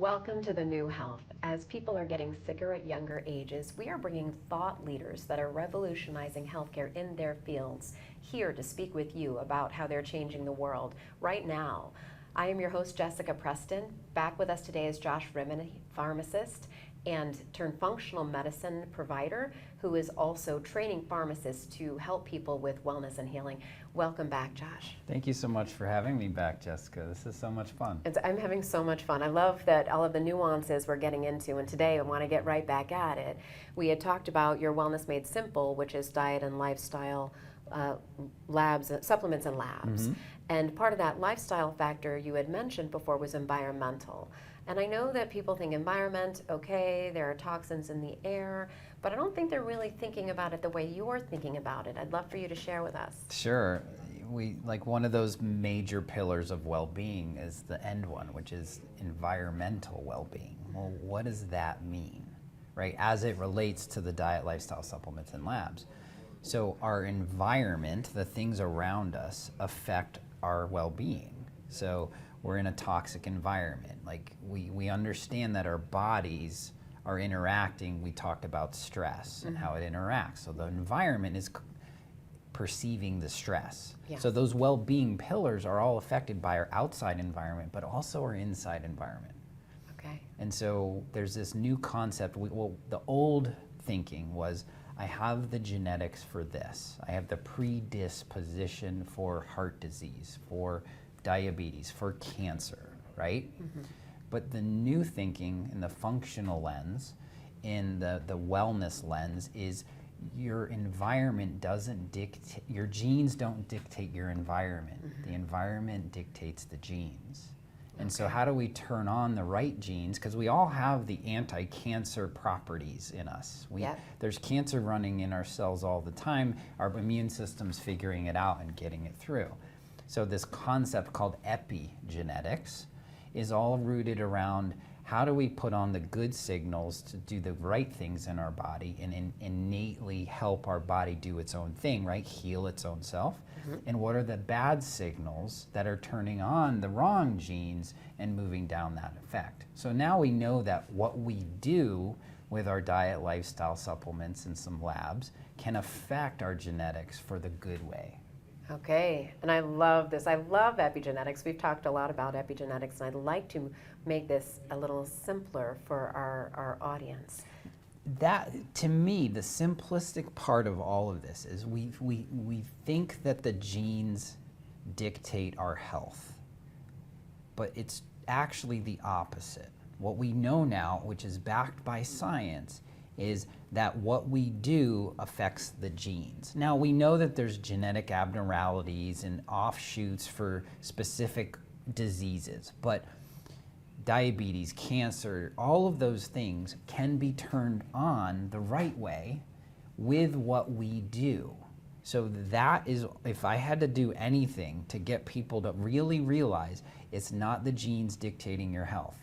Welcome to the new health. As people are getting sicker at younger ages, we are bringing thought leaders that are revolutionizing healthcare in their fields here to speak with you about how they're changing the world right now. I am your host, Jessica Preston. Back with us today is Josh Rimany, pharmacist and turned functional medicine provider who is also training pharmacists to help people with wellness and healing. Welcome back, Josh. Thank you so much for having me back, Jessica. This is so much fun. I'm having so much fun. I love that all of the nuances we're getting into, and today I want to get right back at it. We had talked about your Wellness Made Simple, which is diet and lifestyle labs, supplements and labs. Mm-hmm. And part of that lifestyle factor you had mentioned before was environmental. And I know that people think environment, okay, there are toxins in the air, but I don't think they're really thinking about it the way you're thinking about it. I'd love for you to share with us. Sure. One of those major pillars of well-being is the end one, which is environmental well-being. Well, what does that mean, right? As it relates to the diet, lifestyle, supplements, and labs. So our environment, the things around us, affect our well-being. So we're in a toxic environment. Like we understand that our bodies are interacting. We talked about stress and how it interacts. So the environment is perceiving the stress. Yeah. So those well-being pillars are all affected by our outside environment, but also our inside environment. Okay. And so there's this new concept. The old thinking was, I have the genetics for this. I have the predisposition for heart disease, for diabetes, for cancer, right? Mm-hmm. But the new thinking in the functional lens, in the wellness lens, is your environment doesn't dictate, your genes don't dictate your environment. Mm-hmm. The environment dictates the genes. And so how do we turn on the right genes? Because we all have the anti-cancer properties in us. There's cancer running in our cells all the time. Our immune system's figuring it out and getting it through. So this concept called epigenetics is all rooted around how do we put on the good signals to do the right things in our body and innately help our body do its own thing, right? Heal its own self. Mm-hmm. And what are the bad signals that are turning on the wrong genes and moving down that effect? So now we know that what we do with our diet, lifestyle, supplements, and some labs can affect our genetics for the good way. Okay, and I love this. I love epigenetics. We've talked a lot about epigenetics, and I'd like to make this a little simpler for our audience. That, to me, the simplistic part of all of this is we think that the genes dictate our health, but it's actually the opposite. What we know now, which is backed by science, is that what we do affects the genes. Now, we know that there's genetic abnormalities and offshoots for specific diseases, but diabetes, cancer, all of those things can be turned on the right way with what we do. So that is, if I had to do anything to get people to really realize, it's not the genes dictating your health.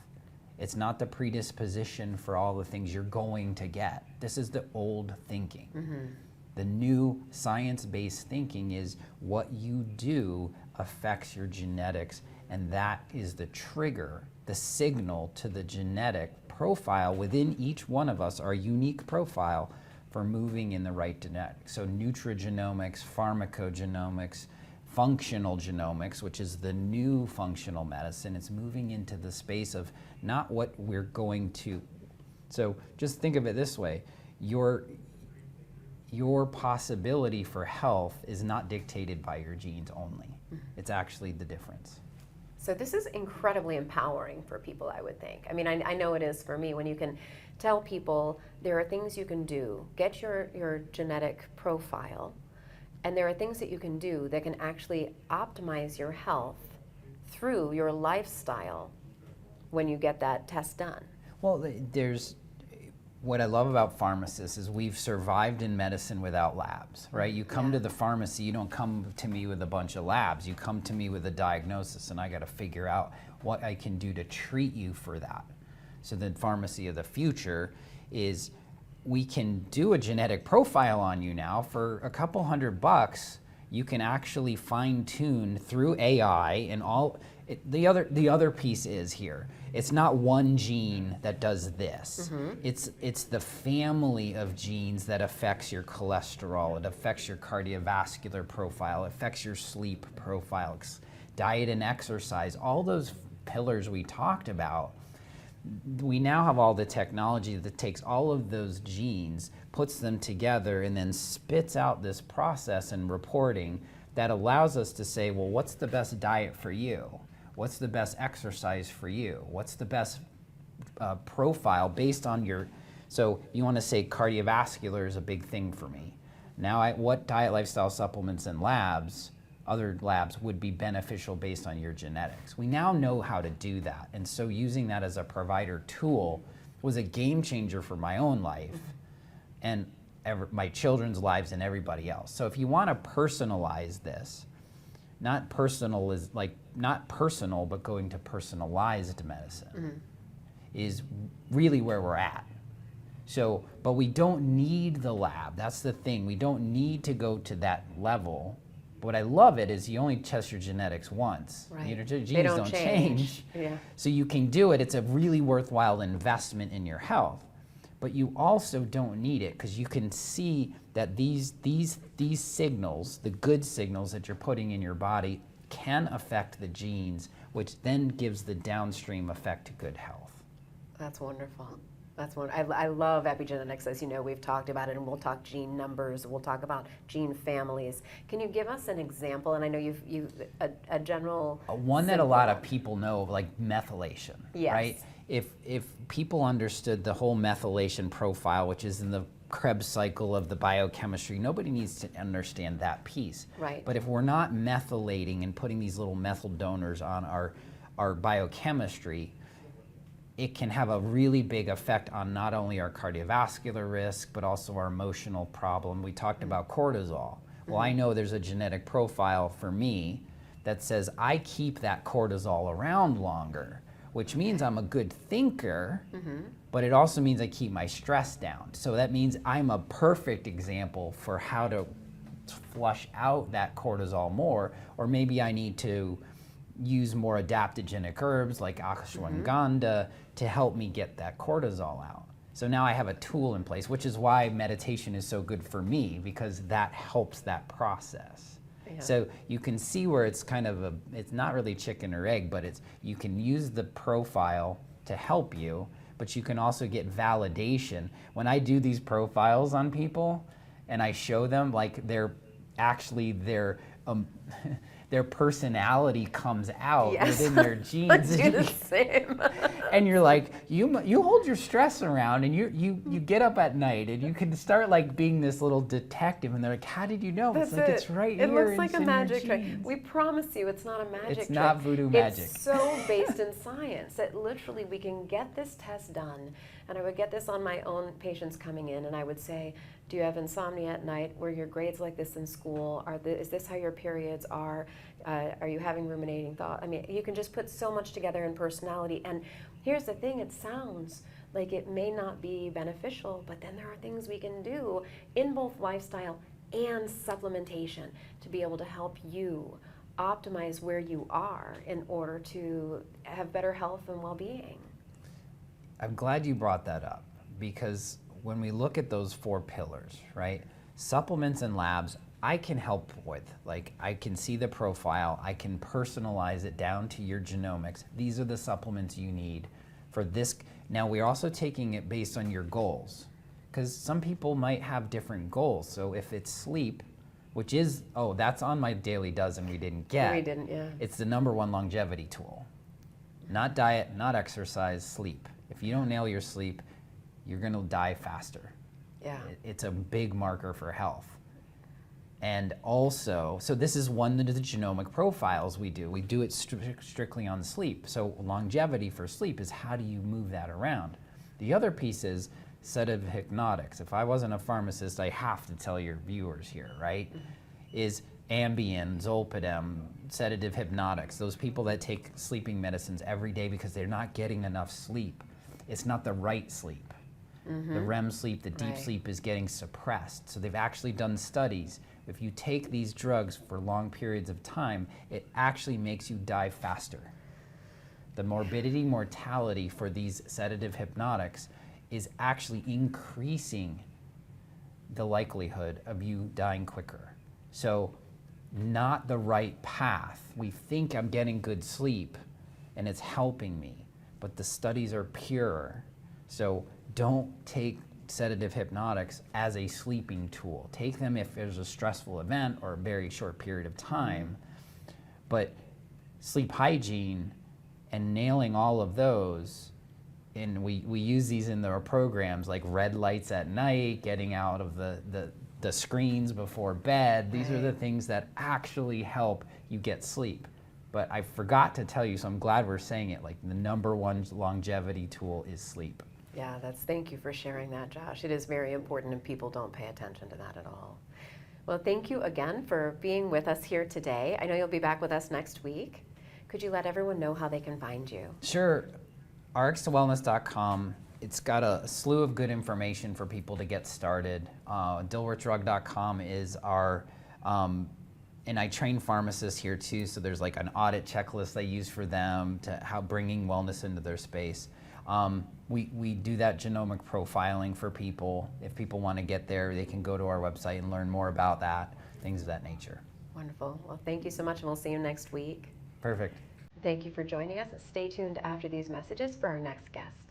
It's not the predisposition for all the things you're going to get. This is the old thinking. Mm-hmm. The new science-based thinking is what you do affects your genetics, and that is the trigger, the signal to the genetic profile within each one of us, our unique profile for moving in the right genetics. So nutrigenomics, pharmacogenomics, functional genomics, which is the new functional medicine. It's moving into the space of not what we're going to. So just think of it this way. Your possibility for health is not dictated by your genes only. It's actually the difference. So this is incredibly empowering for people, I would think. I mean, I know it is for me when you can tell people there are things you can do, get your genetic profile, and there are things that you can do that can actually optimize your health through your lifestyle when you get that test done. Well, what I love about pharmacists is we've survived in medicine without labs, right? You come to the pharmacy, you don't come to me with a bunch of labs. You come to me with a diagnosis, and I got to figure out what I can do to treat you for that. So the pharmacy of the future is we can do a genetic profile on you now for a couple $100. you can actually fine tune through AI and all. The other piece is here. It's not one gene that does this. It's the family of genes that affects your cholesterol. It affects your cardiovascular profile. It affects your sleep profile, diet and exercise. All those pillars we talked about. We now have all the technology that takes all of those genes, puts them together, and then spits out this process and reporting that allows us to say, well, what's the best diet for you? What's the best exercise for you? What's the best profile based on your, so you want to say cardiovascular is a big thing for me. Now, what diet, lifestyle, supplements, and labs, other labs would be beneficial based on your genetics. We now know how to do that. And so using that as a provider tool was a game changer for my own life and my children's lives and everybody else. So if you want to personalize this, not personal is like, not personal, but going to personalized medicine is really where we're at. So, but we don't need the lab. That's the thing. We don't need to go to that level. What I love it is you only test your genetics once. Right. Your genes They don't change. Yeah. So you can do it. It's a really worthwhile investment in your health. But you also don't need it because you can see that these signals, the good signals that you're putting in your body, can affect the genes, which then gives the downstream effect to good health. That's wonderful. That's wonderful. I love epigenetics. As you know, we've talked about it, and we'll talk gene numbers. We'll talk about gene families. Can you give us an example? And I know you've a general one that a lot of people know, like methylation, yes. right? If people understood the whole methylation profile, which is in the Krebs cycle of the biochemistry, nobody needs to understand that piece. Right. But if we're not methylating and putting these little methyl donors on our biochemistry, it can have a really big effect on not only our cardiovascular risk, but also our emotional problem. We talked about cortisol. Well, I know there's a genetic profile for me that says I keep that cortisol around longer, which means I'm a good thinker, but it also means I keep my stress down. So that means I'm a perfect example for how to flush out that cortisol more, or maybe I need to use more adaptogenic herbs like ashwagandha to help me get that cortisol out. So now I have a tool in place, which is why meditation is so good for me, because that helps that process. Yeah. So you can see where it's kind of it's not really chicken or egg, but you can use the profile to help you, but you can also get validation. When I do these profiles on people and I show them, like, their personality comes out within their genes. Let's do the same. And you're like, you hold your stress around, and you get up at night, and you can start like being this little detective, and they're like, how did you know? That's it's like it's right here. It looks like a in magic your trick. genes. We promise you it's not a magic trick. It's not voodoo magic. It's so based in science that literally we can get this test done. And I would get this on my own patients coming in, and I would say, do you have insomnia at night? Were your grades like this in school? Is this how your periods are? Are you having ruminating thought? I mean, you can just put so much together in personality. And here's the thing, it sounds like it may not be beneficial, but then there are things we can do in both lifestyle and supplementation to be able to help you optimize where you are in order to have better health and well-being. I'm glad you brought that up, because when we look at those 4 pillars, right? Supplements and labs, I can help with. Like, I can see the profile, I can personalize it down to your genomics. These are the supplements you need for this. Now, we're also taking it based on your goals, because some people might have different goals. So if it's sleep, which is, that's on my daily dozen we didn't get. We didn't, yeah. It's the #1 longevity tool. Not diet, not exercise, sleep. If you don't nail your sleep, you're gonna die faster. Yeah. It's a big marker for health. And also, so this is one of the genomic profiles we do. We do it strictly on sleep. So longevity for sleep is how do you move that around? The other piece is sedative hypnotics. If I wasn't a pharmacist, I have to tell your viewers here, right? Is Ambien, Zolpidem, sedative hypnotics, those people that take sleeping medicines every day because they're not getting enough sleep. It's not the right sleep. The REM sleep, the deep Right. sleep is getting suppressed. So they've actually done studies. If you take these drugs for long periods of time, it actually makes you die faster. The morbidity, mortality for these sedative hypnotics is actually increasing the likelihood of you dying quicker. So not the right path. We think I'm getting good sleep and it's helping me, but the studies are pure. So don't take sedative hypnotics as a sleeping tool. Take them if there's a stressful event or a very short period of time, but sleep hygiene and nailing all of those, and we use these in our programs, like red lights at night, getting out of the screens before bed. These are the things that actually help you get sleep. But I forgot to tell you, so I'm glad we're saying it, like the number one longevity tool is sleep. Yeah, thank you for sharing that, Josh. It is very important and people don't pay attention to that at all. Well, thank you again for being with us here today. I know you'll be back with us next week. Could you let everyone know how they can find you? Sure. rxtowellness.com. It's got a slew of good information for people to get started. dilworthdrug.com is our, and I train pharmacists here too, so there's like an audit checklist I use for them to how bringing wellness into their space. We do that genomic profiling for people. If people want to get there, they can go to our website and learn more about that, things of that nature. Wonderful. Well, thank you so much, and we'll see you next week. Perfect. Thank you for joining us. Stay tuned after these messages for our next guest.